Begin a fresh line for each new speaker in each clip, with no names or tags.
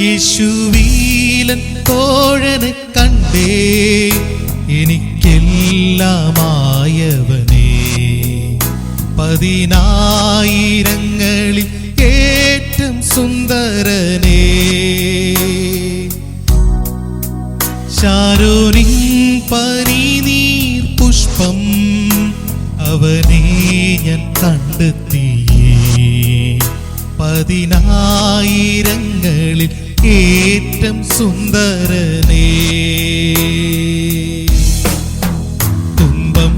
യേശുവീലൻ തോഴനെ കണ്ടേ, എനിക്കെല്ലാമായവനേ. 10,000-ങ്ങളിൽ ഏറ്റവും സുന്ദരനേ. ശാരോനിൻ പനിനീർ പുഷ്പം, അവനെ ഞാൻ കണ്ടെത്തിയേ. 10,000-ങ്ങളിൽ ഏറ്റവും സുന്ദരനേ. തുമ്പം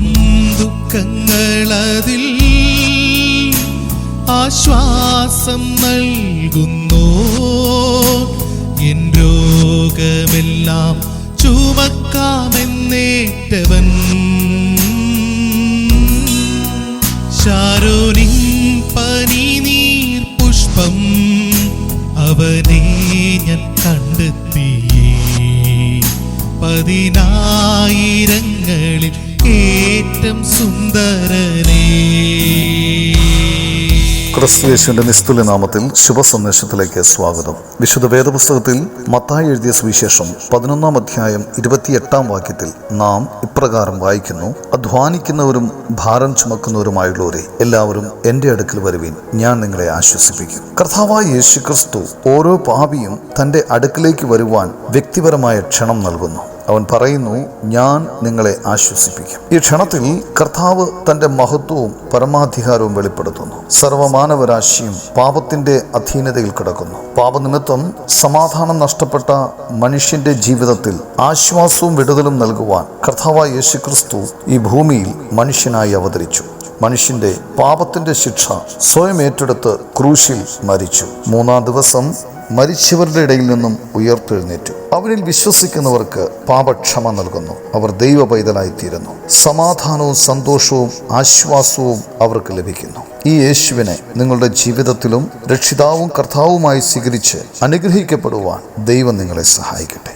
ദുഃഖങ്ങളതിൽ ആശ്വാസം നൽകുന്നു. എൻ രോഗമെല്ലാം ചുമക്കാമെന്നേറ്റവൻ. ശാരോനിൻ പനിനീർ പുഷ്പം, അവനെ ഞാൻ കണ്ടെത്തിയേ. 10,000-ങ്ങളിൽ ഏറ്റവും സുന്ദരനേ.
ക്രിസ്തുയേശുവിന്റെ നിസ്തുല്യ നാമത്തിൽ ശുഭസന്ദേശത്തിലേക്ക് സ്വാഗതം. വിശുദ്ധ വേദപുസ്തകത്തിൽ മത്തായി എഴുതിയ സുവിശേഷം 11-ാം അധ്യായം 28-ാം വാക്യത്തിൽ നാം ഇപ്രകാരം വായിക്കുന്നു: അധ്വാനിക്കുന്നവരും ഭാരം ചുമക്കുന്നവരുമായുള്ളവരെ എല്ലാവരും എൻ്റെ അടുക്കൽ വരുവിൻ, ഞാൻ നിങ്ങളെ ആശ്വസിപ്പിക്കും. കർത്താവായ യേശു ക്രിസ്തു ഓരോ പാപിയും തൻ്റെ അടുക്കിലേക്ക് വരുവാൻ വ്യക്തിപരമായ ക്ഷണം നൽകുന്നു. അവൻ പറയുന്നു, ഞാൻ നിങ്ങളെ ആശ്വസിപ്പിക്കും. ഈ ക്ഷണത്തിൽ കർത്താവ് തൻ്റെ മഹത്വവും പരമാധികാരവും വെളിപ്പെടുത്തുന്നു. സർവമാനവരാശിയും പാപത്തിന്റെ അധീനതയിൽ കിടക്കുന്നു. പാപനിമിത്തം സമാധാനം നഷ്ടപ്പെട്ട മനുഷ്യന്റെ ജീവിതത്തിൽ ആശ്വാസവും വിടുതലും നൽകുവാൻ കർത്താവായ യേശു ക്രിസ്തു ഈ ഭൂമിയിൽ മനുഷ്യനായി അവതരിച്ചു. മനുഷ്യന്റെ പാപത്തിന്റെ ശിക്ഷ സ്വയം ഏറ്റെടുത്ത് ക്രൂശിൽ മരിച്ചു. 3-ാം ദിവസം മരിച്ചവരുടെ ഇടയിൽ നിന്നും ഉയർത്തെഴുന്നേറ്റു. അവനിൽ വിശ്വസിക്കുന്നവർക്ക് പാപക്ഷമ നൽകുന്നു. അവർ ദൈവ പൈതലായിത്തീരുന്നു. സമാധാനവും സന്തോഷവും ആശ്വാസവും അവർക്ക് ലഭിക്കുന്നു. ഈ യേശുവിനെ നിങ്ങളുടെ ജീവിതത്തിലും രക്ഷിതാവും കർത്താവുമായി സ്വീകരിച്ച് അനുഗ്രഹിക്കപ്പെടുവാൻ ദൈവം നിങ്ങളെ സഹായിക്കട്ടെ.